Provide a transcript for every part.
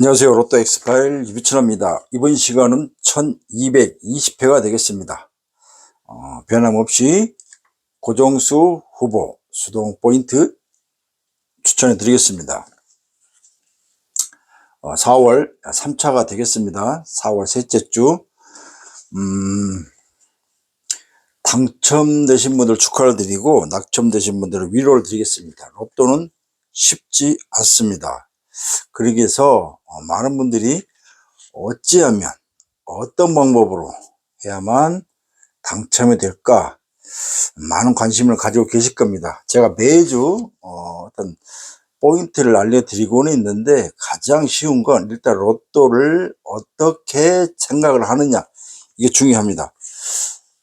안녕하세요. 로또 엑스파일 유비천입니다. 이번 시간은 1220회가 되겠습니다. 변함없이 고정수 후보 수동 포인트 추천해 드리겠습니다. 4월 3차가 되겠습니다. 4월 셋째 주. 당첨되신 분들 축하를 드리고 낙첨되신 분들은 위로를 드리겠습니다. 로또는 쉽지 않습니다. 그러기 위해서 많은 분들이 어찌하면 어떤 방법으로 해야만 당첨이 될까 많은 관심을 가지고 계실 겁니다. 제가 매주 어떤 포인트를 알려드리고는 있는데 가장 쉬운 건 일단 로또를 어떻게 생각을 하느냐, 이게 중요합니다.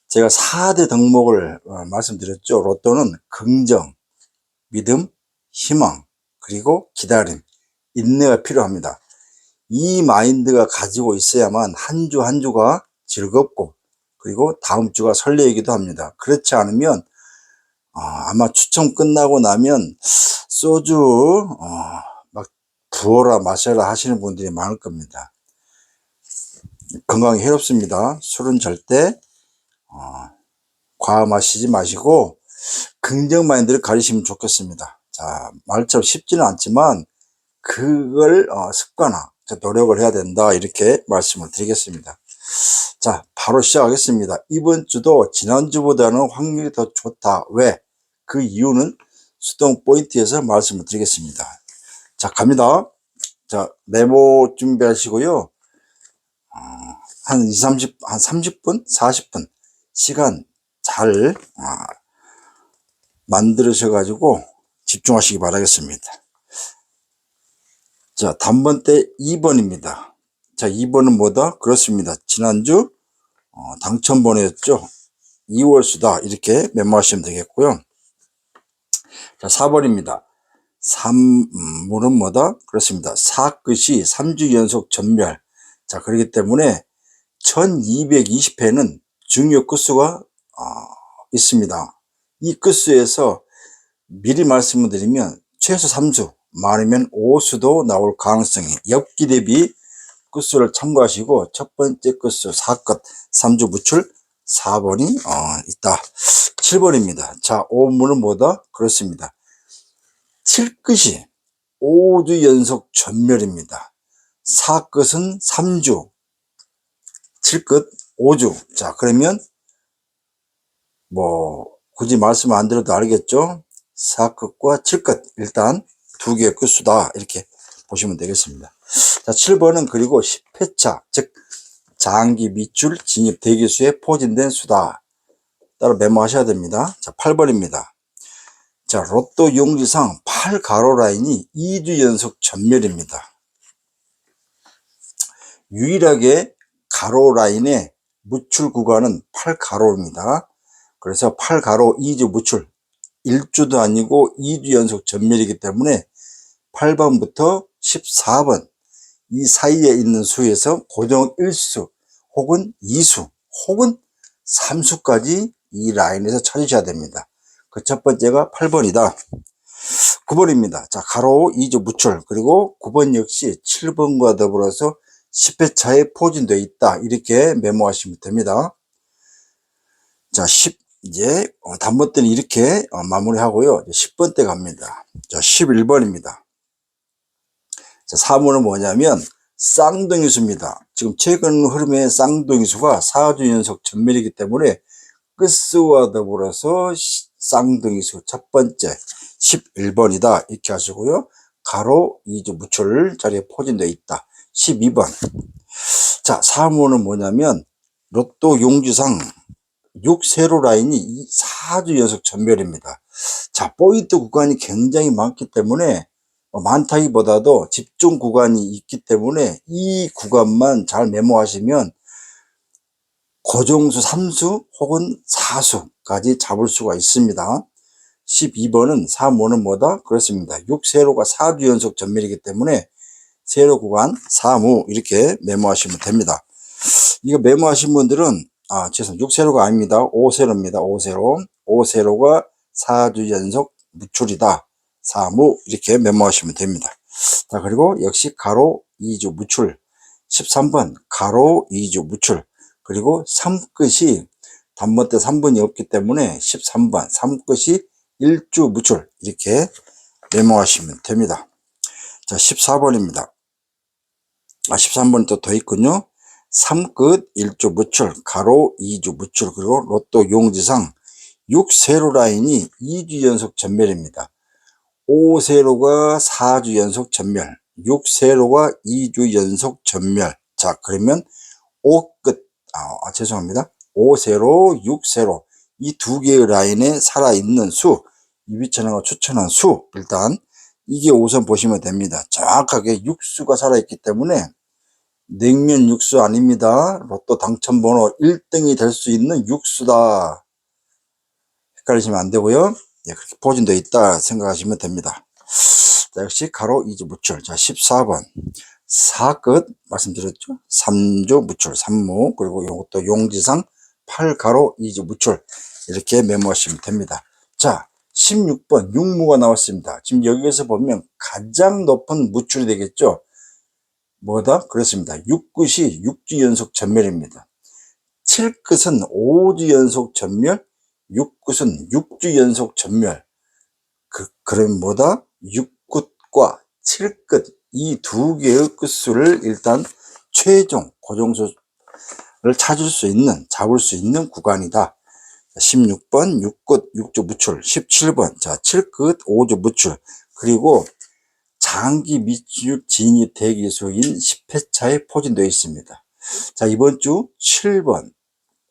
제가 4대 덕목을 말씀드렸죠. 로또는 긍정, 믿음, 희망, 그리고 기다림, 인내가 필요합니다. 이 마인드가 가지고 있어야만 한 주 한 주가 즐겁고 그리고 다음 주가 설레이기도 합니다. 그렇지 않으면 아마 추첨 끝나고 나면 소주 막 부어라 마셔라 하시는 분들이 많을 겁니다. 건강에 해롭습니다. 술은 절대 과하 마시지 마시고 긍정 마인드를 가지시면 좋겠습니다. 자, 말처럼 쉽지는 않지만 그걸 습관화, 노력을 해야 된다, 이렇게 말씀을 드리겠습니다. 자, 바로 시작하겠습니다. 이번 주도 지난주보다는 확률이 더 좋다. 왜? 그 이유는 수동 포인트에서 말씀을 드리겠습니다. 자, 갑니다. 자, 메모 준비하시고요. 한 30분, 40분 시간 잘 만들으셔가지고 집중하시기 바라겠습니다. 자, 단번대 2번입니다. 자, 2번은 뭐다? 그렇습니다. 지난주 당첨번호였죠. 2월 수다, 이렇게 메모하시면 되겠고요. 자, 4번입니다. 3문은 뭐다? 그렇습니다. 4끝이 3주 연속 전멸. 자, 그렇기 때문에 1220회는 중요 끝수가 있습니다. 이 끝수에서 미리 말씀을 드리면 최소 3수, 많으면 5수도 나올 가능성이, 엽기 대비 끝수를 참고하시고 첫 번째 끝수 4끝 3주 무출 4번이 있다. 7번입니다. 자, 5문은 뭐다? 그렇습니다. 7끝이 5주 연속 전멸입니다. 4끝은 3주, 7끝 5주. 자, 그러면 굳이 말씀 안 드려도 알겠죠? 4끝과 7끝 일단 두 개의 끝수다, 이렇게 보시면 되겠습니다. 자, 7번은 그리고 10회차, 즉 장기 밑줄 진입 대기수에 포진된 수다. 따로 메모하셔야 됩니다. 자, 8번입니다. 자, 로또 용지상 8 가로 라인이 2주 연속 전멸입니다. 유일하게 가로 라인의 무출 구간은 8 가로입니다. 그래서 8 가로 2주 무출, 1주도 아니고 2주 연속 전멸이기 때문에 8번부터 14번 이 사이에 있는 수에서 고정 1수 혹은 2수 혹은 3수까지 이 라인에서 찾으셔야 됩니다. 그 첫 번째가 8번이다. 9번입니다. 자, 가로 2주 무출, 그리고 9번 역시 7번과 더불어서 10회차에 포진되어 있다, 이렇게 메모하시면 됩니다. 자, 이제 단번대는 이렇게 마무리하고요. 10번대 갑니다. 자, 11번입니다. 자, 3번은 뭐냐면 쌍둥이수입니다. 지금 최근 흐름의 쌍둥이수가 4주 연속 전멸이기 때문에 끝수와 더불어서 쌍둥이수 첫 번째 11번이다, 이렇게 하시고요. 가로 2주 무출 자리에 포진되어 있다. 12번. 자, 3번은 뭐냐면 로또 용지상 6세로 라인이 4주 연속 전멸입니다. 자, 포인트 구간이 굉장히 많기 때문에, 많다기보다도 집중 구간이 있기 때문에 이 구간만 잘 메모하시면 고정수 3수 혹은 4수까지 잡을 수가 있습니다. 12번은 3호는 뭐다? 그렇습니다. 6세로가 4주 연속 전멸이기 때문에 세로 구간 3호, 이렇게 메모하시면 됩니다. 이거 메모하신 분들은 죄송합니다. 6세로가 아닙니다. 5세로입니다. 5세로. 5세로가 4주 연속 무출이다. 3호, 이렇게 메모하시면 됩니다. 자, 그리고 역시 가로 2주 무출, 13번 가로 2주 무출, 그리고 3끝이 단번 때 3번이 없기 때문에 13번 3끝이 1주 무출 이렇게 메모하시면 됩니다. 자, 14번입니다. 13번이 또 더 있군요. 3끝 1주 무출, 가로 2주 무출, 그리고 로또 용지상 6세로 라인이 2주 연속 전멸입니다. 5세로가 4주 연속 전멸, 6세로가 2주 연속 전멸. 자, 그러면 5끝, 죄송합니다. 5세로, 6세로 이 두 개의 라인에 살아있는 수, 이비천하고 추천한 수, 일단 이게 우선 보시면 됩니다. 정확하게 육수가 살아있기 때문에 냉면 육수 아닙니다. 로또 당첨번호 1등이 될 수 있는 육수다. 헷갈리시면 안 되고요. 네, 그렇게 포진되어 있다 생각하시면 됩니다. 자, 역시 가로 2주 무출. 자, 14번 4끝 말씀드렸죠. 3주 무출 3무, 그리고 이것도 용지상 8가로 2주 무출 이렇게 메모하시면 됩니다. 자, 16번 6무가 나왔습니다. 지금 여기에서 보면 가장 높은 무출이 되겠죠. 뭐다? 그렇습니다. 6끝이 6주 연속 전멸입니다. 7끝은 5주 연속 전멸, 6끝은 6주 연속 전멸. 그럼 뭐다? 6끝과 7끝 이 두 개의 끝수를 일단 최종 고정수를 찾을 수 있는, 잡을 수 있는 구간이다. 16번 6끝 6주 무출, 17번 자 7끝 5주 무출, 그리고 장기 밑줄 진입 대기수인 10회차에 포진되어 있습니다. 자, 이번 주 7번,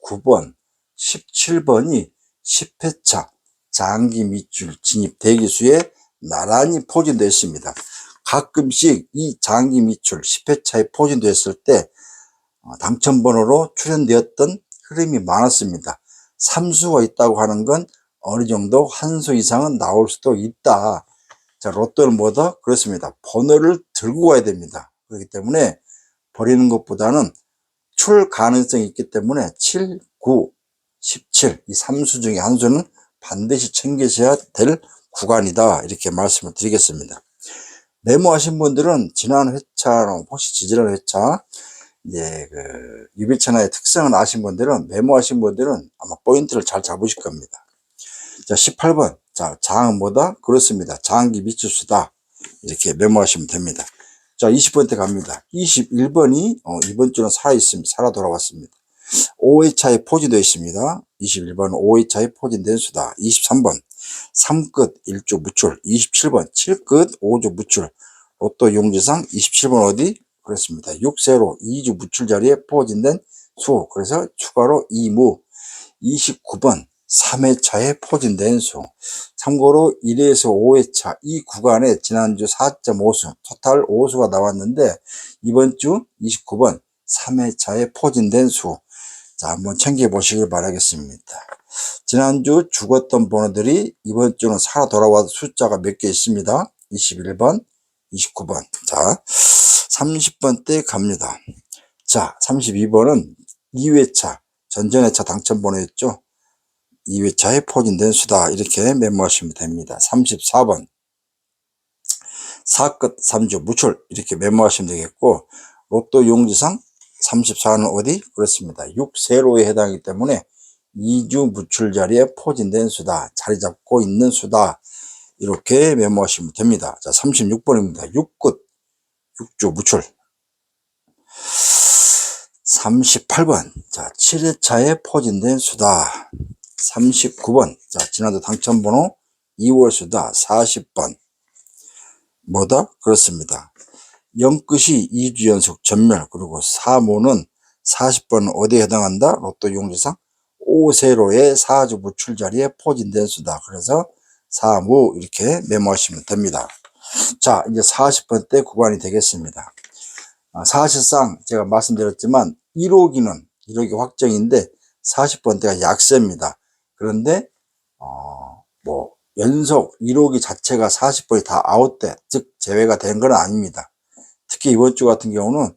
9번, 17번이 10회차 장기 밑줄 진입 대기수에 나란히 포진되어 있습니다. 가끔씩 이 장기 밑줄 10회차에 포진되었을 때 당첨번호로 출현되었던 흐름이 많았습니다. 3수가 있다고 하는 건 어느 정도 한 수 이상은 나올 수도 있다. 자, 로또는 뭐다? 그렇습니다. 번호를 들고 가야 됩니다. 그렇기 때문에 버리는 것보다는 출 가능성이 있기 때문에 7, 9, 17 이 3수 중에 한 수는 반드시 챙기셔야 될 구간이다. 이렇게 말씀을 드리겠습니다. 메모하신 분들은 지난 회차랑 혹시 지지난 회차 이제 유비천하의 특성을 아신 분들은, 메모하신 분들은 아마 포인트를 잘 잡으실 겁니다. 자, 18번. 자, 장은 뭐다? 그렇습니다. 장기 밑줄수다. 이렇게 메모하시면 됩니다. 자, 20번 때 갑니다. 21번이 이번 주는 살아있습니다. 살아 돌아왔습니다. 5회차에 포진되어 있습니다. 21번은 5회차에 포진된 수다. 23번 3끝 1주 무출, 27번 7끝 5주 무출, 로또 용지상 27번 어디? 그렇습니다. 6세로 2주 무출 자리에 포진된 수, 그래서 추가로 2무. 29번 3회차에 포진된 수. 참고로 1에서 5회차 이 구간에 지난주 4.5수, 토탈 5수가 나왔는데 이번 주 29번 3회차에 포진된 수. 자, 한번 챙겨보시길 바라겠습니다. 지난주 죽었던 번호들이 이번 주는 살아 돌아와서 숫자가 몇 개 있습니다. 21번, 29번. 자, 30번 때 갑니다. 자, 32번은 2회차, 전전회차 당첨번호였죠. 2회차에 포진된 수다. 이렇게 메모하시면 됩니다. 34번 4끝 3주 무출 이렇게 메모하시면 되겠고, 로또 용지상 34는 어디? 그렇습니다. 6세로에 해당하기 때문에 2주 무출 자리에 포진된 수다. 자리 잡고 있는 수다. 이렇게 메모하시면 됩니다. 자, 36번입니다. 6끝 6주 무출. 38번 자 7회차에 포진된 수다. 39번 자 지난주 당첨번호 2월 수다. 40번 뭐다? 그렇습니다. 0끝이 2주 연속 전멸, 그리고 4모는 40번은 어디에 해당한다? 로또 용지상 5세로의 4주 무출 자리에 포진된 수다. 그래서 4무 이렇게 메모하시면 됩니다. 자, 이제 40번 때 구간이 되겠습니다. 사실상 제가 말씀드렸지만 1호기 확정인데 40번 때가 약세입니다. 그런데 연속 1호기 자체가 40번이 다 아웃돼, 즉 제외가 된 건 아닙니다. 특히 이번 주 같은 경우는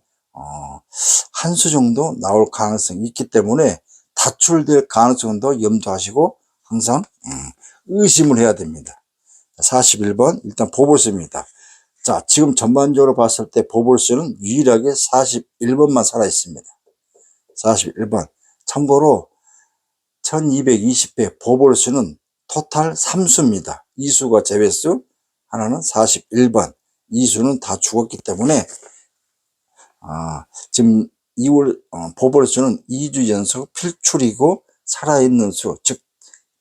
한 수 정도 나올 가능성이 있기 때문에 다출될 가능성도 염두하시고 항상 의심을 해야 됩니다. 41번 일단 보보습니다. 자, 지금 전반적으로 봤을 때 보볼수는 유일하게 41번만 살아 있습니다. 41번. 참고로 1220회 보볼수는 토탈 3수입니다. 2수가 제외수, 하나는 41번. 2수는 다 죽었기 때문에 지금 2월 보볼수는 2주 연속 필출이고 살아있는 수, 즉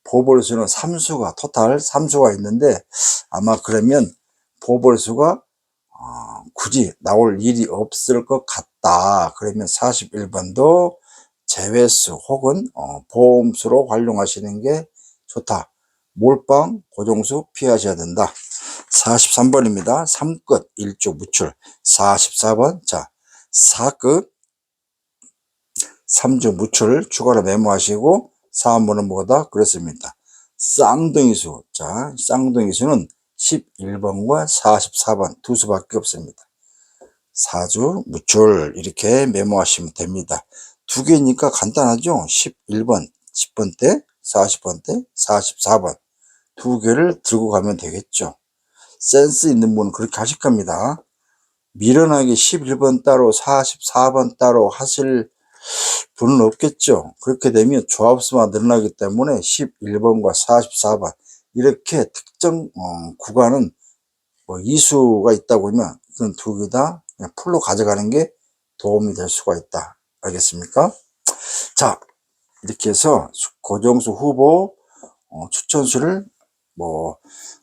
보볼수는 3수가 토탈 3수가 있는데 아마 그러면 보볼수가 굳이 나올 일이 없을 것 같다. 그러면 41번도 제외수 혹은 보험수로 활용하시는 게 좋다. 몰빵, 고정수 피하셔야 된다. 43번입니다. 3끝 1주 무출. 44번 자 4끝 3주 무출 추가로 메모하시고 4번은 뭐다? 그렇습니다. 쌍둥이수. 자, 쌍둥이수는 11번과 44번 두 수밖에 없습니다. 4주 무출 이렇게 메모하시면 됩니다. 두 개니까 간단하죠? 11번, 10번 때, 40번 때, 44번 두 개를 들고 가면 되겠죠. 센스 있는 분은 그렇게 하실 겁니다. 미련하게 11번 따로 44번 따로 하실 분은 없겠죠. 그렇게 되면 조합수가 늘어나기 때문에 11번과 44번 이렇게 특정 구간은 이수가 있다고 하면 그건 두 개 다 그냥 풀로 가져가는 게 도움이 될 수가 있다. 알겠습니까? 자, 이렇게 해서 고정수 후보 추천수를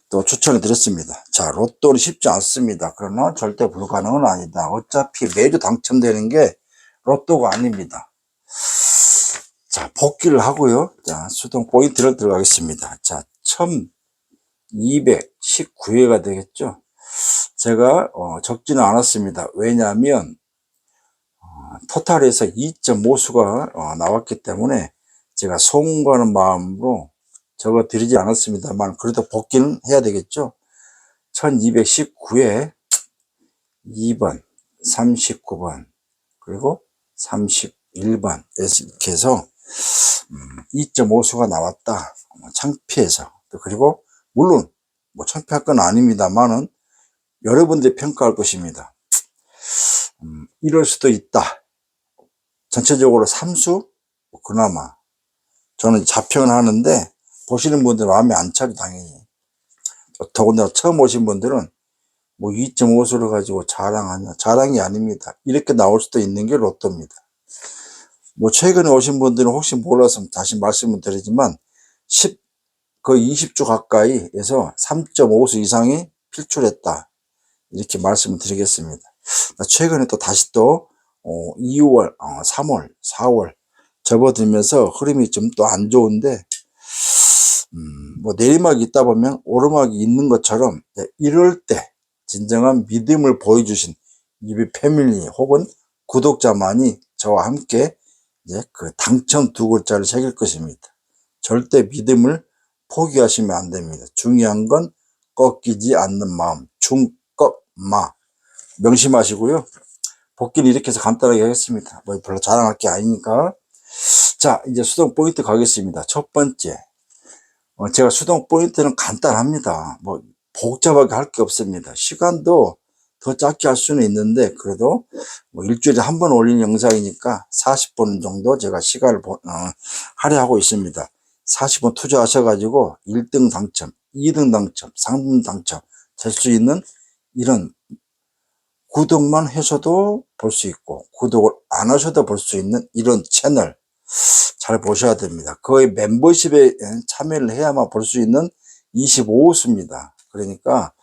또 추천해 드렸습니다. 자, 로또는 쉽지 않습니다. 그러나 절대 불가능은 아니다. 어차피 매주 당첨되는 게 로또가 아닙니다. 자, 복귀를 하고요. 자, 수동 포인트를 들어가겠습니다. 자, 1219회가 되겠죠. 제가 적지는 않았습니다. 왜냐하면 토탈에서 2.5수가 나왔기 때문에 제가 송구하는 마음으로 적어 드리지 않았습니다만 그래도 복귀는 해야 되겠죠. 1219회 2번 39번 그리고 31번 이렇게 해서 2.5수가 나왔다. 창피해서. 그리고 물론 창피할 건 아닙니다만은 여러분들이 평가할 것입니다. 이럴 수도 있다. 전체적으로 3수 그나마 저는 자평을 하는데 보시는 분들 마음에 안 차죠. 당연히. 더군다나 처음 오신 분들은 2.5수를 가지고 자랑하냐. 자랑이 아닙니다. 이렇게 나올 수도 있는 게 로또입니다. 최근에 오신 분들은 혹시 몰라서 다시 말씀을 드리지만 거의 20주 가까이에서 3.5수 이상이 필출했다. 이렇게 말씀을 드리겠습니다. 최근에 또 다시 또 2월, 3월, 4월 접어들면서 흐름이 좀 또 안 좋은데 내리막이 있다 보면 오르막이 있는 것처럼 이럴 때 진정한 믿음을 보여주신 유비 패밀리 혹은 구독자만이 저와 함께 그 당첨 두 글자를 새길 것입니다. 절대 믿음을 포기하시면 안 됩니다. 중요한 건 꺾이지 않는 마음, 중꺾마 명심하시고요. 복귀는 이렇게 해서 간단하게 하겠습니다. 별로 자랑할 게 아니니까. 자, 이제 수동 포인트 가겠습니다. 첫 번째, 제가 수동 포인트는 간단합니다. 복잡하게 할 게 없습니다. 시간도 더 짧게 할 수는 있는데 그래도 일주일에 한 번 올리는 영상이니까 40분 정도 제가 시간을 할애하고 있습니다. 40분 투자하셔가지고 1등 당첨, 2등 당첨, 3등 당첨 될 수 있는 이런 구독만 하셔도 볼 수 있고 구독을 안 하셔도 볼 수 있는 이런 채널 잘 보셔야 됩니다. 거의 멤버십에 참여를 해야만 볼 수 있는 25수입니다. 그러니까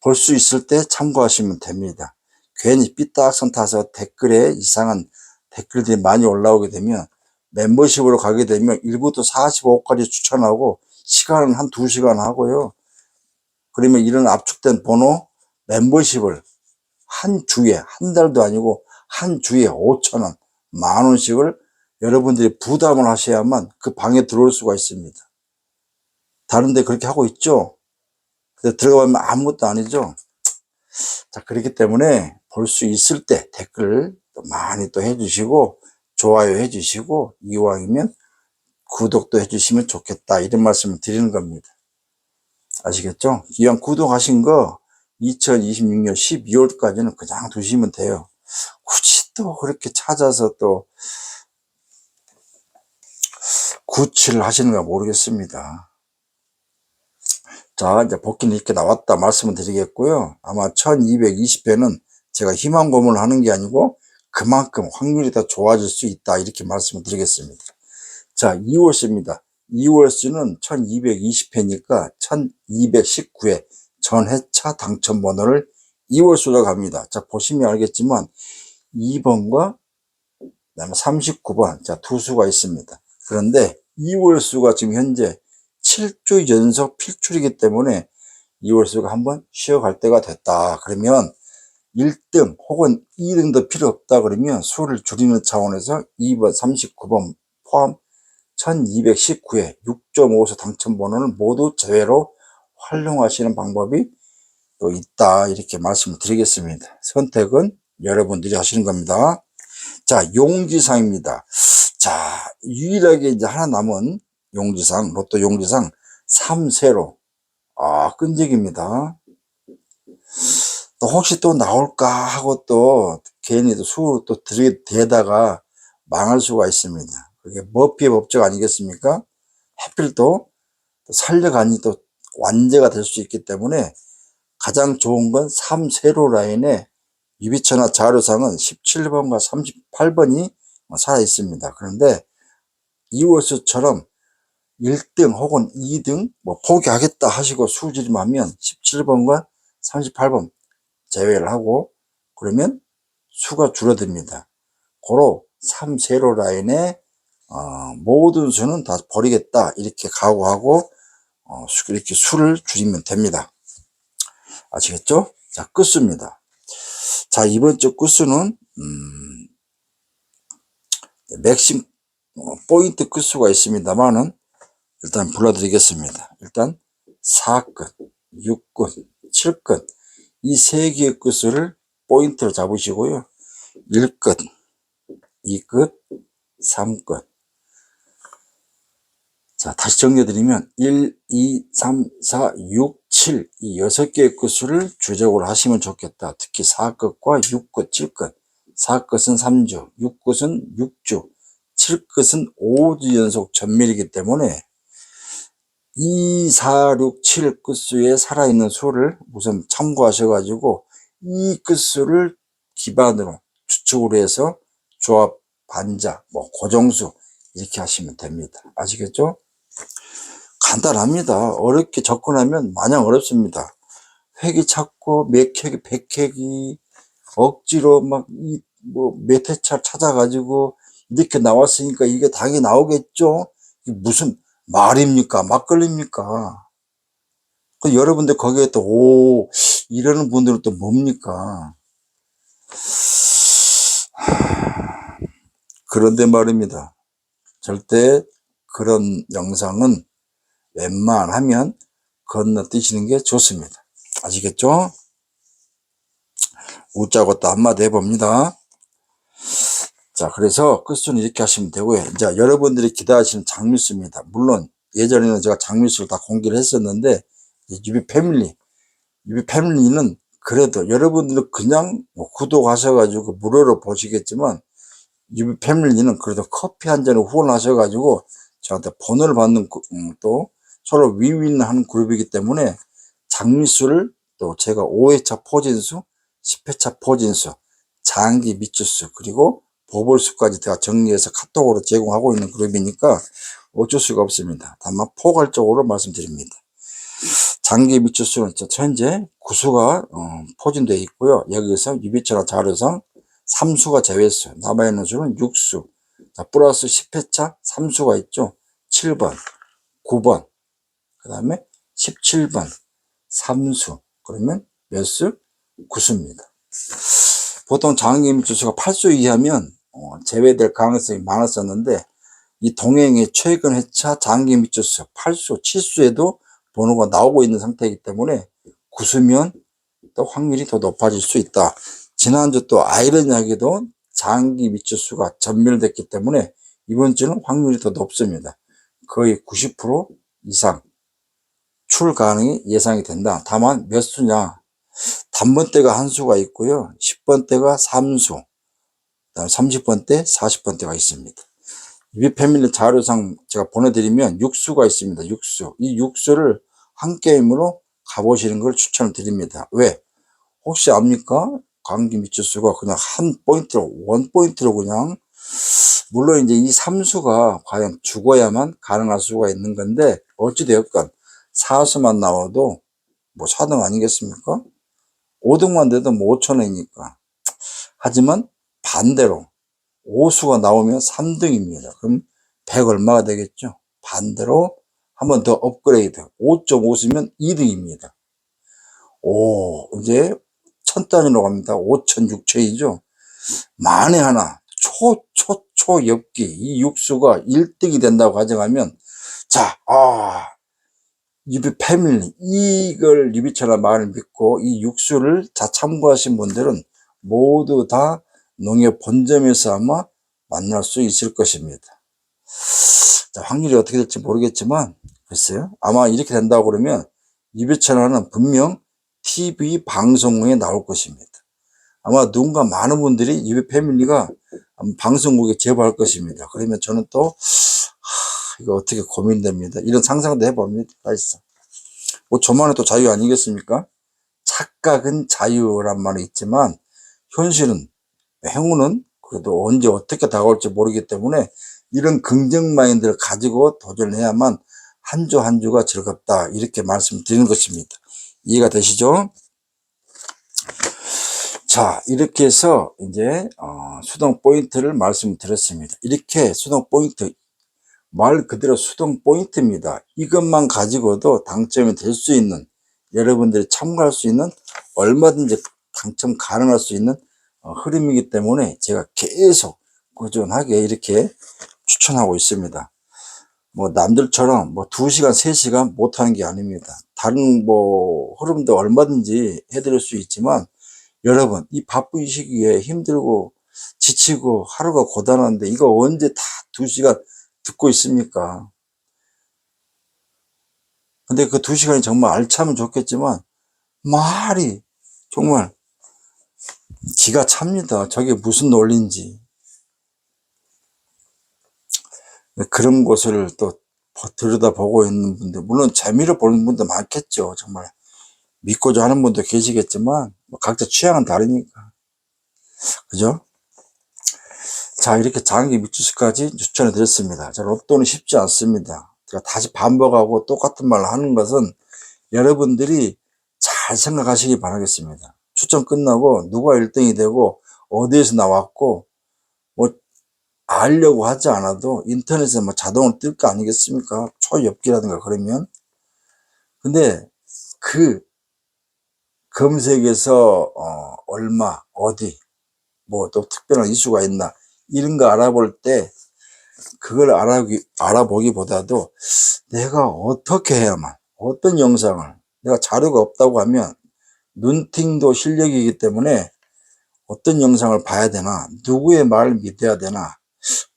볼 수 있을 때 참고하시면 됩니다. 괜히 삐딱선 타서 댓글에 이상한 댓글들이 많이 올라오게 되면 멤버십으로 가게 되면 1부터 45까지 추천하고 시간은 한 2시간 하고요. 그러면 이런 압축된 번호 멤버십을 한 주에 한 달도 아니고 한 주에 5,000원, 10,000원씩을 여러분들이 부담을 하셔야만 그 방에 들어올 수가 있습니다. 다른데 그렇게 하고 있죠? 근데 들어가면 아무것도 아니죠? 자, 그렇기 때문에 볼 수 있을 때 댓글 많이 또 해주시고 좋아요 해주시고 이왕이면 구독도 해주시면 좋겠다 이런 말씀을 드리는 겁니다. 아시겠죠? 이왕 구독하신 거 2026년 12월까지는 그냥 두시면 돼요. 굳이 또 그렇게 찾아서 또 구치를 하시는가 모르겠습니다. 자, 이제 복귀는 이렇게 나왔다 말씀을 드리겠고요. 아마 1220회는 제가 희망 고문을 하는 게 아니고 그만큼 확률이 더 좋아질 수 있다 이렇게 말씀을 드리겠습니다. 자, 2월수입니다. 2월수는 1220회니까 1219회 전회차 당첨번호를 2월수라고 합니다. 자, 보시면 알겠지만 2번과 그다음에 39번, 자, 두 수가 있습니다. 그런데 2월수가 지금 현재 7주 연속 필출이기 때문에 2월수가 한번 쉬어갈 때가 됐다. 그러면 1등 혹은 2등도 필요 없다. 그러면 수를 줄이는 차원에서 2번, 39번 포함 1219회 6.5수 당첨번호를 모두 제외로 활용하시는 방법이 또 있다. 이렇게 말씀을 드리겠습니다. 선택은 여러분들이 하시는 겁니다. 자, 용지상입니다. 자, 유일하게 이제 하나 남은 용지상, 로또 용지상 3세로. 끈적입니다. 또 혹시 또 나올까 하고 또 괜히 또 수 또 들이대다가 망할 수가 있습니다. 그게 머피의 법칙 아니겠습니까? 하필 또 살려가니 또 완제가 될 수 있기 때문에 가장 좋은 건 3세로 라인에 유비천하 자료상은 17번과 38번이 살아 있습니다. 그런데 이월수처럼 1등 혹은 2등 포기하겠다 하시고 수지림하면 17번과 38번 제외를 하고 그러면 수가 줄어듭니다. 고로 3세로 라인에 모든 수는 다 버리겠다 이렇게 각오하고 이렇게 수를 줄이면 됩니다. 아시겠죠? 자, 끝수입니다. 자, 이번 주 끝수는 맥심 포인트 끝수가 있습니다만은 일단 불러드리겠습니다. 일단 4끝, 6끝, 7끝 이 세 개의 끝수를 포인트로 잡으시고요. 1끝, 2끝, 3끝. 자, 다시 정리해드리면 1, 2, 3, 4, 6, 7 이 6개의 끝수를 주적으로 하시면 좋겠다. 특히 4끝과 6끝, 7끝. 4끝은 3주, 6끝은 6주, 7끝은 5주 연속 전밀이기 때문에 2, 4, 6, 7 끝수에 살아있는 수를 우선 참고하셔가지고 이 끝수를 기반으로 추측으로 해서 조합, 반자, 고정수 이렇게 하시면 됩니다. 아시겠죠? 간단합니다. 어렵게 접근하면 마냥 어렵습니다. 획이 찾고 몇 획이 100획이 억지로 몇 회차 찾아가지고 이렇게 나왔으니까 이게 당연히 나오겠죠? 무슨 말입니까? 막걸리입니까? 여러분들 거기에 또, 이러는 분들은 또 뭡니까? 그런데 말입니다. 절대 그런 영상은 웬만하면 건너뛰시는 게 좋습니다. 아시겠죠? 웃자고 한마디 해봅니다. 자, 그래서 끝수는 이렇게 하시면 되고요. 자, 여러분들이 기대하시는 장미수입니다. 물론 예전에는 제가 장미수를 다 공개를 했었는데 유비패밀리는 그래도 여러분들은 그냥 구독하셔가지고 무료로 보시겠지만 유비패밀리는 그래도 커피 한 잔을 후원하셔가지고 저한테 번호를 받는 또 서로 윈윈하는 그룹이기 때문에 장미수를 또 제가 5회차 포진수, 10회차 포진수, 장기 미추수 그리고 보벌수까지 제가 정리해서 카톡으로 제공하고 있는 그룹이니까 어쩔 수가 없습니다. 다만 포괄적으로 말씀드립니다. 장기 미추수는 현재 9수가 포진되어 있고요. 여기에서 유비천하 자료상 3수가 제외수, 남아있는 수는 6수, 자, 플러스 10회차 3수가 있죠. 7번, 9번, 그 다음에 17번, 3수, 그러면 몇 수? 9수입니다. 보통 장기 미추수가 8수 이하면 제외될 가능성이 많았었는데 이 동행의 최근 회차 장기 미추수 8수, 7수에도 번호가 나오고 있는 상태이기 때문에 9수면 또 확률이 더 높아질 수 있다. 지난주 또 아이러니하게도 장기 미추수가 전멸됐기 때문에 이번 주는 확률이 더 높습니다. 거의 90% 이상 출 가능이 예상이 된다. 다만 몇 수냐? 단번대가 한 수가 있고요. 10번대가 3수, 그다음 30번대, 40번대가 있습니다. 이 패밀리 자료상 제가 보내드리면 6수가 있습니다. 6수. 이 6수를 한 게임으로 가보시는 걸 추천을 드립니다. 왜? 혹시 압니까? 관계 미추수가 그냥 한 포인트로, 원 포인트로 그냥, 물론 이제 이 3수가 과연 죽어야만 가능할 수가 있는 건데, 어찌되었건 4수만 나와도 뭐 4등 아니겠습니까? 5등만 돼도 뭐 5천원이니까. 하지만 반대로 5수가 나오면 3등입니다. 그럼 100 얼마가 되겠죠? 반대로 한 번 더 업그레이드. 5.5수면 2등입니다. 오, 이제 천 단위로 갑니다. 5천, 6천이죠. 만에 하나 엽기 이 육수가 1등이 된다고 가정하면, 자, 리뷰 패밀리, 이걸 리뷰처럼 말을 믿고 이 육수를 다 참고하신 분들은 모두 다 농협 본점에서 아마 만날 수 있을 것입니다. 자, 확률이 어떻게 될지 모르겠지만, 글쎄요. 아마 이렇게 된다고 그러면 리뷰 채널은 분명 TV 방송국에 나올 것입니다. 아마 누군가 많은 분들이 리뷰 패밀리가 방송국에 제보할 것입니다. 그러면 저는 또 이거 어떻게 고민됩니다. 이런 상상도 해봅니다. 뭐 저만의 또 자유 아니겠습니까? 착각은 자유란 말이 있지만 현실은, 행운은 그래도 언제 어떻게 다가올지 모르기 때문에 이런 긍정 마인드를 가지고 도전해야만 한 주 한 주가 즐겁다, 이렇게 말씀드리는 것입니다. 이해가 되시죠? 자, 이렇게 해서 이제 수동 포인트를 말씀드렸습니다. 이렇게 수동 포인트, 말 그대로 수동 포인트입니다. 이것만 가지고도 당첨이 될 수 있는, 여러분들이 참고할 수 있는, 얼마든지 당첨 가능할 수 있는 흐름이기 때문에 제가 계속 꾸준하게 이렇게 추천하고 있습니다. 뭐 남들처럼 뭐 2시간, 3시간 못하는 게 아닙니다. 다른 뭐 흐름도 얼마든지 해드릴 수 있지만, 여러분 이 바쁜 시기에 힘들고 지치고 하루가 고단한데 이거 언제 다 2시간 듣고 있습니까? 근데 그 2시간이 정말 알차면 좋겠지만 말이 정말 기가 찹니다. 저게 무슨 논리인지. 그런 것을 또 들여다보고 있는 분들, 물론 재미를 보는 분도 많겠죠. 정말 믿고자 하는 분도 계시겠지만 뭐 각자 취향은 다르니까, 그죠? 자, 이렇게 장기 미추수까지 추천해 드렸습니다. 자, 로또는 쉽지 않습니다. 제가 다시 반복하고 똑같은 말을 하는 것은 여러분들이 잘 생각하시기 바라겠습니다. 추천 끝나고 누가 1등이 되고 어디에서 나왔고 뭐 알려고 하지 않아도 인터넷에 뭐 자동으로 뜰 거 아니겠습니까? 초엽기라든가 그러면. 근데 그 검색에서 얼마, 어디, 뭐 또 특별한 이슈가 있나, 이런 거 알아볼 때 그걸 알아보기보다도 내가 어떻게 해야만, 어떤 영상을, 내가 자료가 없다고 하면 눈팅도 실력이기 때문에 어떤 영상을 봐야 되나, 누구의 말을 믿어야 되나,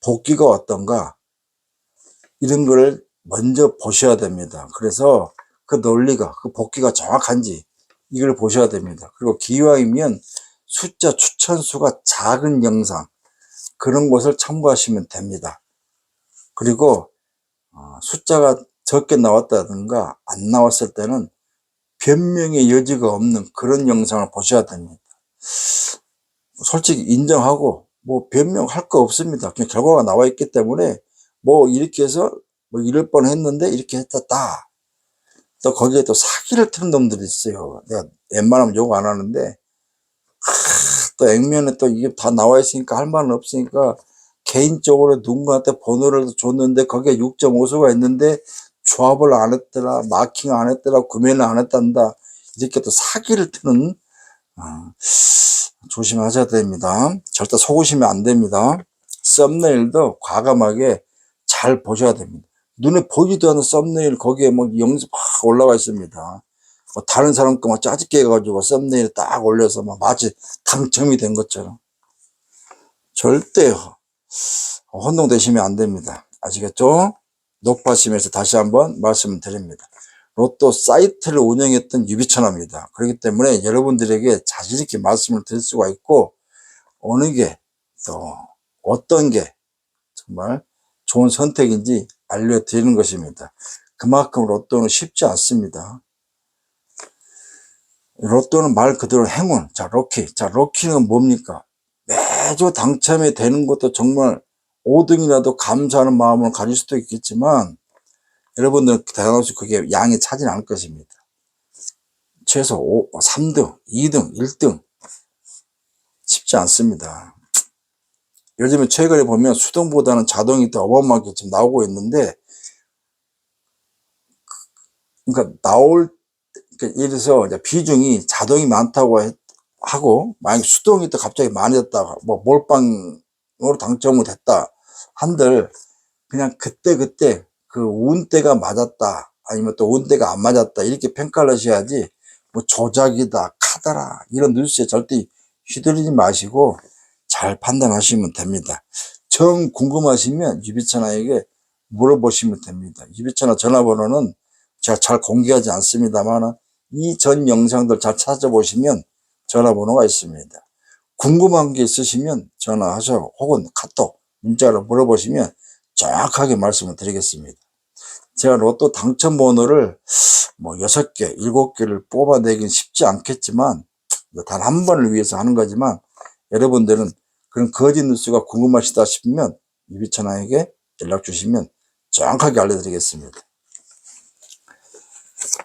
복귀가 어떤가, 이런 걸 먼저 보셔야 됩니다. 그래서 그 논리가, 그 복귀가 정확한지 이걸 보셔야 됩니다. 그리고 기왕이면 숫자 추천수가 작은 영상, 그런 것을 참고하시면 됩니다. 그리고 숫자가 적게 나왔다든가 안 나왔을 때는 변명의 여지가 없는 그런 영상을 보셔야 됩니다. 솔직히 인정하고 뭐 변명할 거 없습니다. 그냥 결과가 나와 있기 때문에 뭐 이렇게 해서 뭐 이럴 뻔 했는데 이렇게 했다. 또 거기에 또 사기를 트는 놈들이 있어요. 내가 웬만하면 욕 안 하는데 또 액면에 또 이게 다 나와 있으니까 할 말은 없으니까 개인적으로 누군가한테 번호를 줬는데 거기에 6.5수가 있는데 조합을 안 했더라, 마킹 안 했더라, 구매를 안 했단다, 이렇게 또 사기를 트는, 조심하셔야 됩니다. 절대 속으시면 안 됩니다. 썸네일도 과감하게 잘 보셔야 됩니다. 눈에 보이지도 않는 썸네일, 거기에 뭐 영상 막 올라가 있습니다. 뭐 다른 사람 거 막 짜집게 해가지고 썸네일 딱 올려서 막 마치 당첨이 된 것처럼. 절대 혼동되시면 안 됩니다. 아시겠죠? 높아심에서 다시 한번 말씀드립니다. 로또 사이트를 운영했던 유비천화입니다. 그렇기 때문에 여러분들에게 자신 있게 말씀을 드릴 수가 있고, 어느 게 또 어떤 게 정말 좋은 선택인지 알려드리는 것입니다. 그만큼 로또는 쉽지 않습니다. 로또는 말 그대로 행운, 자, 럭키. 자, 럭키는 뭡니까? 매주 당첨이 되는 것도 정말 5등이라도 감사하는 마음을 가질 수도 있겠지만, 여러분들은 대단하시 그게 양이 차지는 않을 것입니다. 최소 3등, 2등, 1등 쉽지 않습니다. 요즘에 최근에 보면 수동보다는 자동이 더 어마어마하게 지금 나오고 있는데, 그러니까 예를 들어서 비중이 자동이 많다고 하고, 만약 수동이 또 갑자기 많아졌다, 뭐 몰빵으로 당첨이 됐다 한들, 그냥 그때 그 운대가 맞았다, 아니면 또 운대가 안 맞았다, 이렇게 평가를 하셔야지, 뭐 조작이다, 카더라, 이런 뉴스에 절대 휘둘리지 마시고 잘 판단하시면 됩니다. 정 궁금하시면 유비천아에게 물어보시면 됩니다. 유비천아 전화번호는 제가 잘 공개하지 않습니다만, 이 전 영상들 잘 찾아보시면 전화번호가 있습니다. 궁금한 게 있으시면 전화하셔, 혹은 카톡, 문자로 물어보시면 정확하게 말씀을 드리겠습니다. 제가 로또 당첨 번호를 뭐 6개, 7개를 뽑아내긴 쉽지 않겠지만, 단 한 번을 위해서 하는 거지만, 여러분들은 그런 거짓 뉴스가 궁금하시다 싶으면 유비천아에게 연락 주시면 정확하게 알려드리겠습니다.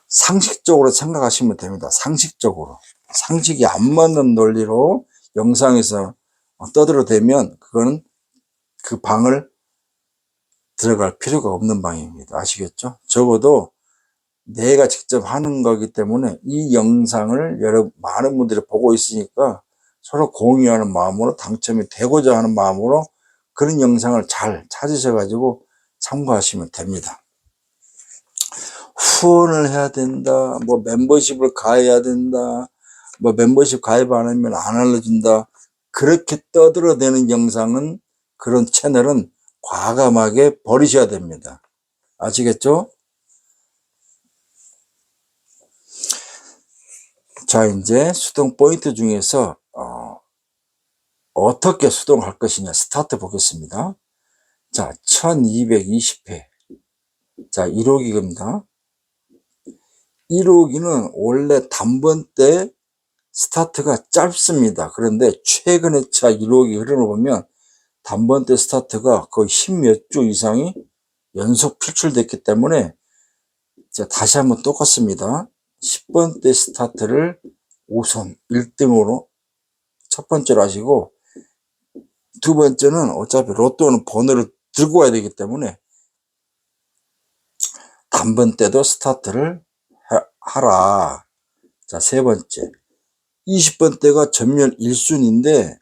상식적으로 생각하시면 됩니다. 상식적으로. 상식이 안 맞는 논리로 영상에서 떠들어대면 그거는 그 방을 들어갈 필요가 없는 방입니다. 아시겠죠? 적어도 내가 직접 하는 거기 때문에 이 영상을 많은 분들이 보고 있으니까 서로 공유하는 마음으로, 당첨이 되고자 하는 마음으로 그런 영상을 잘 찾으셔가지고 참고하시면 됩니다. 후원을 해야 된다, 뭐 멤버십을 가입해야 된다, 뭐 멤버십 가입 안 하면 안 알려준다, 그렇게 떠들어대는 영상은, 그런 채널은 과감하게 버리셔야 됩니다. 아시겠죠? 자, 이제 수동 포인트 중에서 어떻게 수동할 것이냐 스타트 보겠습니다. 자, 1220회. 자, 1호기입니다. 1호기는 원래 단번대 스타트가 짧습니다. 그런데 최근에 차 1호기 흐름을 보면 단번대 스타트가 거의 10몇 주 이상이 연속 필출됐기 때문에, 자, 다시 한번 똑같습니다. 10번대 스타트를 우선 1등으로 첫 번째로 하시고, 두 번째는 어차피 로또는 번호를 들고 와야 되기 때문에 단번대도 스타트를 하라. 자, 세 번째, 20번대가 전면 1순위인데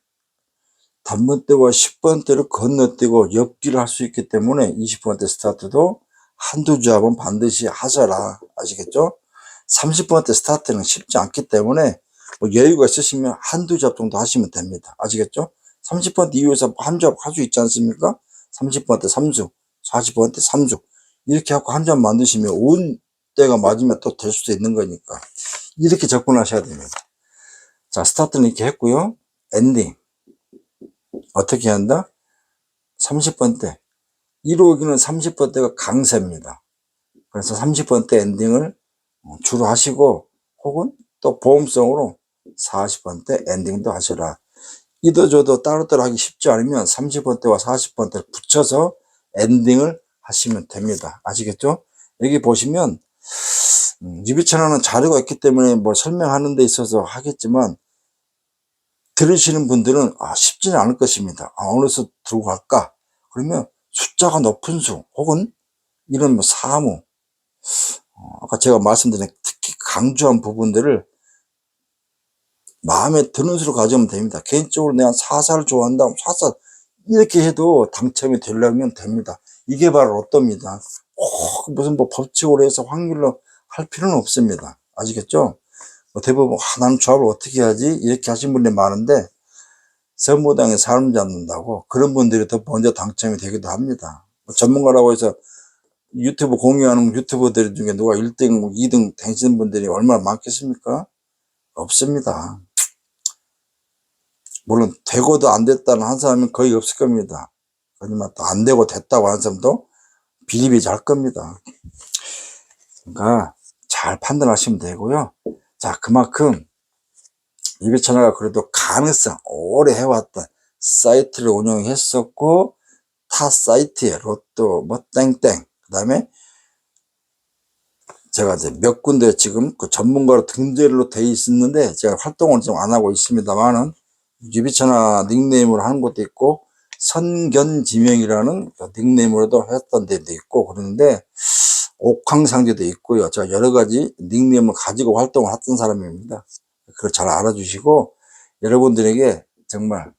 단번대와 10번대를 건너뛰고 엮기를 할 수 있기 때문에 20번대 스타트도 한두 잡은 반드시 하셔라. 아시겠죠? 30번대 스타트는 쉽지 않기 때문에 뭐 여유가 있으시면 한두 잡 정도 하시면 됩니다. 아시겠죠? 30번대 이후에서 한 잡 할 수 있지 않습니까? 30번대 3수, 40번대 3수 이렇게 하고 한 잡 만드시면 운대가 맞으면 또 될 수도 있는 거니까 이렇게 접근하셔야 됩니다. 자, 스타트는 이렇게 했고요. 엔딩 어떻게 한다? 30번대 1호기는 30번대가 강세입니다. 그래서 30번대 엔딩을 주로 하시고, 혹은 또 보험성으로 40번대 엔딩도 하시라. 이도저도 따로따로 하기 쉽지 않으면 30번대와 40번대를 붙여서 엔딩을 하시면 됩니다. 아시겠죠? 여기 보시면 유비천화는 자료가 있기 때문에 뭐 설명하는 데 있어서 하겠지만, 들으시는 분들은 쉽지는 않을 것입니다. 어느 수 들고 갈까? 그러면 숫자가 높은 수, 혹은 이런 뭐 사무, 아까 제가 말씀드린 특히 강조한 부분들을 마음에 드는 수로 가져오면 됩니다. 개인적으로 내가 사사를 좋아한다, 사사 이렇게 해도 당첨이 되려면 됩니다. 이게 바로 로또입니다. 꼭 무슨 뭐 법칙으로 해서 확률로 할 필요는 없습니다. 아시겠죠? 뭐 대부분 나는 조합을 어떻게 하지? 이렇게 하신 분들이 많은데, 선무당에 사람 잡는다고 그런 분들이 더 먼저 당첨이 되기도 합니다. 뭐 전문가라고 해서 유튜브 공유하는 유튜버들 중에 누가 1등, 2등 되시는 분들이 얼마나 많겠습니까? 없습니다. 물론 되고도 안 됐다는 한 사람은 거의 없을 겁니다. 하지만 또 안 되고 됐다고 하는 사람도 비리비리할 겁니다. 그러니까 잘 판단하시면 되고요. 자, 그만큼 유비천하가 그래도 가능성 오래 해왔던 사이트를 운영했었고, 타 사이트에 로또 뭐 땡땡, 그 다음에 제가 이제 몇 군데 지금 그 전문가로 등재로 돼 있었는데 제가 활동을 좀 안 하고 있습니다만은, 유비천하 닉네임으로 하는 것도 있고 선견지명이라는 닉네임으로도 했던 데도 있고 그러는데, 옥황상제도 있고요. 제가 여러 가지 닉네임을 가지고 활동을 했던 사람입니다. 그걸 잘 알아주시고, 여러분들에게 정말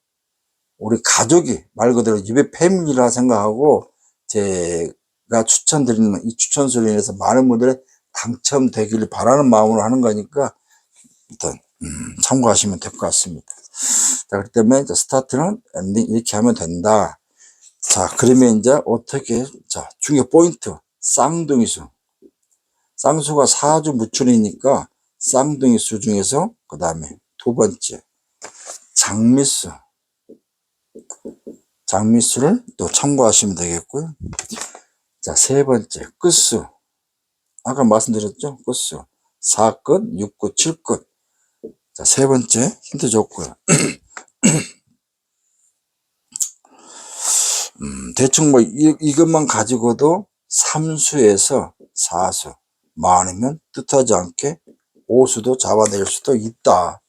우리 가족이 말 그대로 유비 패밀리라 생각하고 제가 추천드리는 이 추천수로 인해서 많은 분들이 당첨되기를 바라는 마음으로 하는 거니까 일단 참고하시면 될 것 같습니다. 자, 그렇기 때문에 이제 스타트는 엔딩 이렇게 하면 된다. 자, 그러면 이제 어떻게, 자, 중요 포인트, 쌍둥이수. 쌍수가 4주 무출이니까 쌍둥이수 중에서 그 다음에 두 번째 장미수. 장미수를 또 참고하시면 되겠고요. 자, 세 번째 끝수. 아까 말씀드렸죠? 끝수 4끝, 6끝, 7끝. 자, 세 번째 힌트 줬고요. 대충 뭐 이것만 가지고도 3수에서 4수, 많으면 뜻하지 않게 5수도 잡아낼 수도 있다.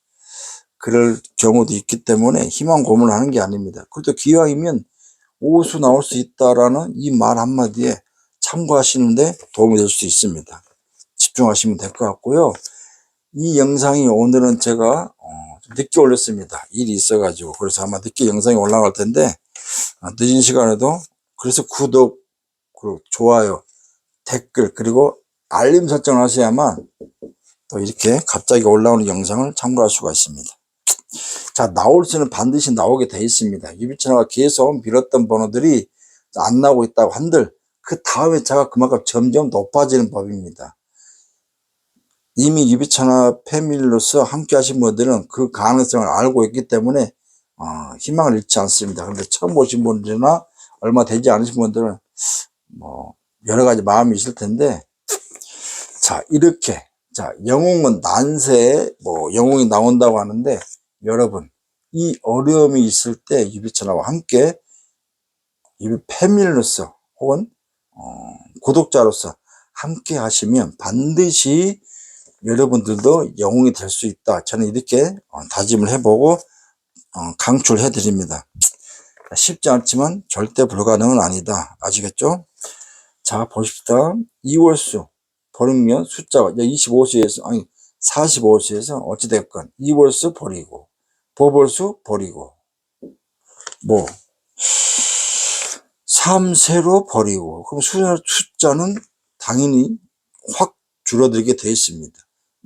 그럴 경우도 있기 때문에 희망 고문을 하는 게 아닙니다. 그래도 기왕이면 5수 나올 수 있다라는 이 말 한마디에 참고하시는데 도움이 될 수 있습니다. 집중하시면 될 것 같고요. 이 영상이 오늘은 제가 좀 늦게 올렸습니다. 일이 있어가지고. 그래서 아마 늦게 영상이 올라갈 텐데, 늦은 시간에도 그래서 구독, 그리고 좋아요, 댓글, 그리고 알림 설정을 하셔야만 또 이렇게 갑자기 올라오는 영상을 참고할 수가 있습니다. 자, 나올 수는 반드시 나오게 돼 있습니다. 유비천하가 계속 밀었던 번호들이 안 나오고 있다고 한들 그 다음에 차가 그만큼 점점 높아지는 법입니다. 이미 유비천하 패밀리로서 함께 하신 분들은 그 가능성을 알고 있기 때문에 희망을 잃지 않습니다. 그런데 처음 보신 분들이나 얼마 되지 않으신 분들은 뭐 여러 가지 마음이 있을 텐데, 자, 이렇게, 자, 영웅은 난세에 뭐 영웅이 나온다고 하는데, 여러분 이 어려움이 있을 때 유비천하와 함께 유비 패밀리로서 혹은 구독자로서 함께 하시면 반드시 여러분들도 영웅이 될 수 있다. 저는 이렇게 다짐을 해보고 강추를 해드립니다. 쉽지 않지만 절대 불가능은 아니다. 아시겠죠? 자, 보십시다. 2월수 버리면 숫자가 25수에서 아니 45수에서 어찌됐건 2월수 버리고 보벌수 버리고 뭐 3세로 버리고, 그럼 숫자는 당연히 확 줄어들게 되어 있습니다.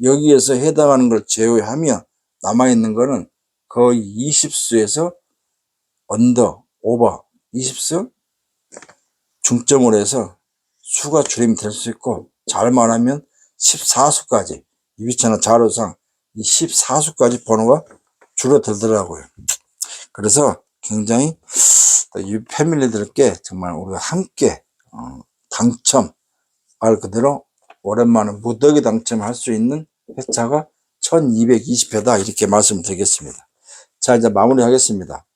여기에서 해당하는 걸 제외하면 남아있는 거는 거의 20수에서 언더, 오버, 20수 중점으로 해서 수가 줄임이 될 수 있고, 잘만 하면 14수까지, 유비천하 자료상 이 14수까지 번호가 줄어들더라고요. 그래서 굉장히 이 패밀리들께 정말 우리가 함께 당첨, 말 그대로 오랜만에 무더기 당첨할 수 있는 회차가 1220회다 이렇게 말씀드리겠습니다. 자, 이제 마무리 하겠습니다.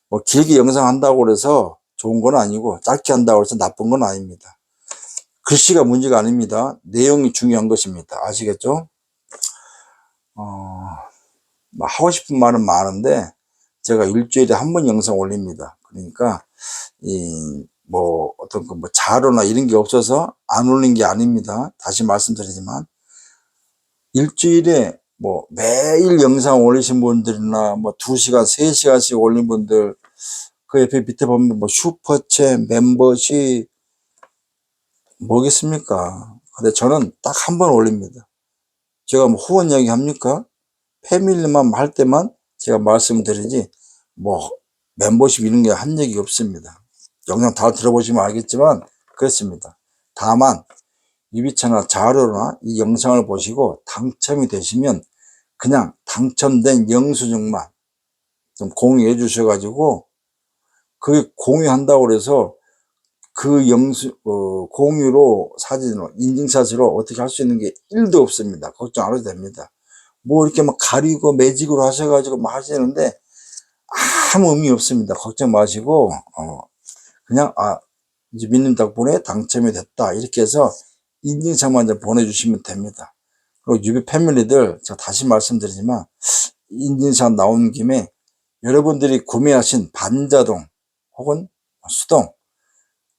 뭐 길게 영상 한다고 해서 좋은 건 아니고 짧게 한다고 해서 나쁜 건 아닙니다. 글씨가 문제가 아닙니다. 내용이 중요한 것입니다. 아시겠죠? 뭐 하고 싶은 말은 많은데 제가 일주일에 한 번 영상 올립니다. 그러니까 뭐 어떤 뭐 자료나 이런 게 없어서 안 올린 게 아닙니다. 다시 말씀드리지만 일주일에 뭐 매일 영상 올리신 분들이나 뭐 2시간, 3시간씩 올린 분들, 그 옆에 밑에 보면 뭐 슈퍼챗, 멤버십 뭐겠습니까? 근데 저는 딱 한 번 올립니다. 제가 뭐 후원 이야기 합니까? 패밀리만 할 때만 제가 말씀드리지 뭐 멤버십 이런 게 한 얘기 없습니다. 영상 다 들어보시면 알겠지만 그렇습니다. 다만 유비천하 자료나 이 영상을 보시고 당첨이 되시면 그냥 당첨된 영수증만 좀 공유해 주셔가지고 그 공유한다고 그래서 그 공유로 사진으로 인증샷으로 어떻게 할 수 있는 게 1도 없습니다. 걱정 안 해도 됩니다. 뭐 이렇게 막 가리고 매직으로 하셔가지고 막 하시는데 아무 의미 없습니다. 걱정 마시고 그냥 이제 민님 덕분에 당첨이 됐다 이렇게 해서 인증샷만 좀 보내주시면 됩니다. 그리고 유비 패밀리들 제가 다시 말씀드리지만 인증샷 나온 김에 여러분들이 구매하신 반자동 혹은 수동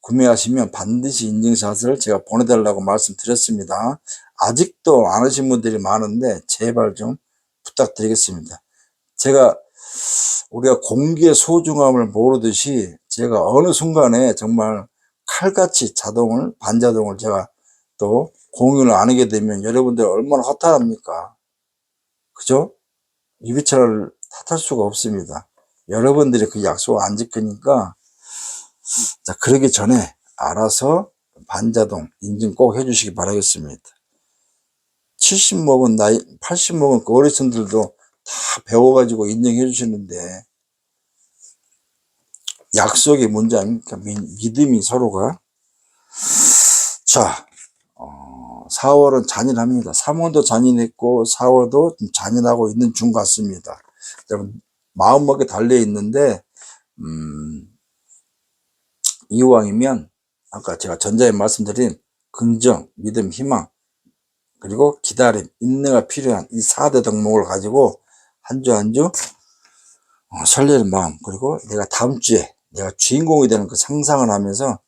구매하시면 반드시 인증샷을 제가 보내달라고 말씀드렸습니다. 아직도 안 하신 분들이 많은데 제발 좀 부탁드리겠습니다. 우리가 공기의 소중함을 모르듯이 제가 어느 순간에 정말 칼같이 반자동을 제가 또 공유를 안 하게 되면 여러분들 얼마나 허탈합니까? 그죠? 유비차를 탓할 수가 없습니다. 여러분들이 그 약속 안 지키니까 자, 그러기 전에 알아서 반자동 인증 꼭 해주시기 바라겠습니다. 70 먹은 80 먹은 그 어르신들도 다 배워가지고 인증해 주시는데 약속의 문제 아닙니까? 믿음이 서로가. 자, 4월은 잔인합니다. 3월도 잔인했고 4월도 좀 잔인하고 있는 중 같습니다. 마음먹에 달려 있는데 이왕이면 아까 제가 전자에 말씀드린 긍정, 믿음, 희망 그리고 기다림, 인내가 필요한 이 4대 덕목을 가지고 한 주 한 주 설레는 마음 그리고 내가 다음 주에 내가 주인공이 되는 그 상상을 하면서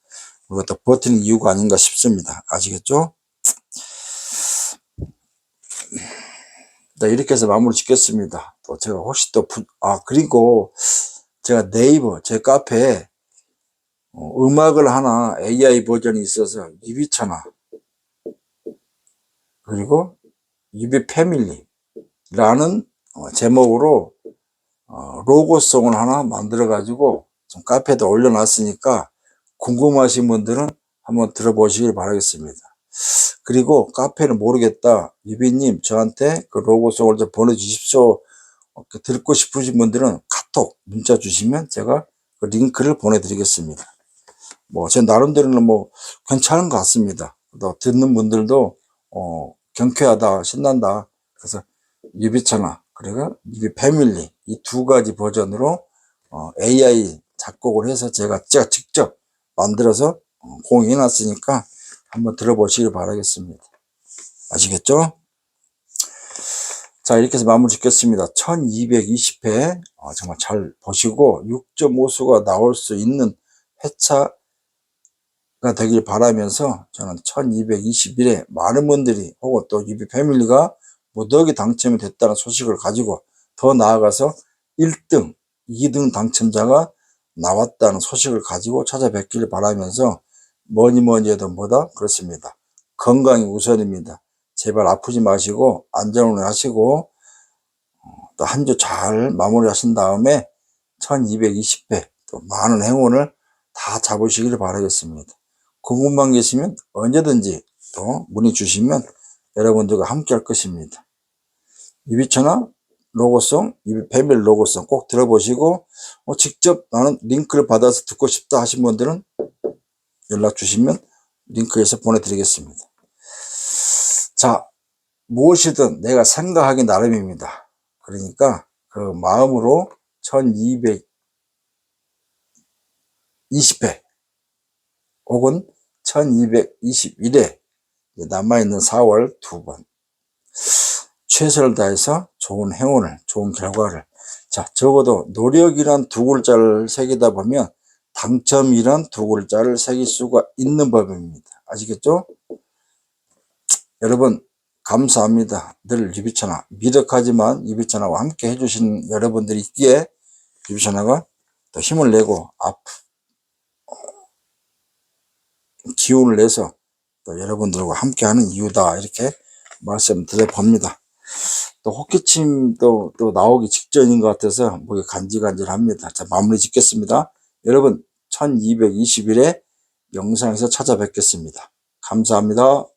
우리가 또 버티는 이유가 아닌가 싶습니다. 아시겠죠? 네, 이렇게 해서 마무리 짓겠습니다. 또 제가 혹시 그리고 제가 네이버 제 카페에 음악을 하나 AI 버전이 있어서 유비천하 그리고 유비 패밀리라는 제목으로 로고송을 하나 만들어 가지고 좀 카페에다 올려놨으니까 궁금하신 분들은 한번 들어보시길 바라겠습니다. 그리고 카페는 모르겠다 유비님 저한테 그 로고송을 좀 보내주십시오 듣고 싶으신 분들은 카톡 문자 주시면 제가 그 링크를 보내드리겠습니다. 제 나름대로는 괜찮은 것 같습니다. 또 듣는 분들도 경쾌하다 신난다 그래서 유비천하 그리고 유비 패밀리 이 두 가지 버전으로 AI 작곡을 해서 제가 직접 만들어서 공유해 놨으니까 한번 들어보시길 바라겠습니다. 아시겠죠? 자, 이렇게 해서 마무리 짓겠습니다. 1220회 정말 잘 보시고 6.5수가 나올 수 있는 회차가 되길 바라면서 저는 1221회 많은 분들이 혹은 또 유비 패밀리가 무더기 당첨이 됐다는 소식을 가지고 더 나아가서 1등, 2등 당첨자가 나왔다는 소식을 가지고 찾아뵙기를 바라면서 뭐니 해도 뭐다? 그렇습니다. 건강이 우선입니다. 제발 아프지 마시고 안전운전 하시고 또 한 주 잘 마무리 하신 다음에 1220회 또 많은 행운을 다 잡으시기를 바라겠습니다. 궁금한 게 있으면 언제든지 또 문의 주시면 여러분들과 함께 할 것입니다. 유비천하 로고송, 유비 패밀리 로고송 꼭 들어보시고 직접 나는 링크를 받아서 듣고 싶다 하신 분들은 연락 주시면 링크에서 보내드리겠습니다. 자, 무엇이든 내가 생각하기 나름입니다. 그러니까 그 마음으로 1220회 혹은 1221회 남아있는 4월 2번 최선을 다해서 좋은 행운을 좋은 결과를 자 적어도 노력이란 두 글자를 새기다 보면 당첨이란 두 글자를 새길 수가 있는 법입니다. 아시겠죠? 여러분 감사합니다. 늘 유비천하 미력하지만 유비천하와 함께 해주신 여러분들이 있기에 유비천하가 또 힘을 내고 기운을 내서 또 여러분들과 함께 하는 이유다 이렇게 말씀드려 봅니다. 또 호기침도 또 나오기 직전인 것 같아서 목이 간질간질합니다. 자, 마무리 짓겠습니다. 여러분 1221회 영상에서 찾아뵙겠습니다. 감사합니다.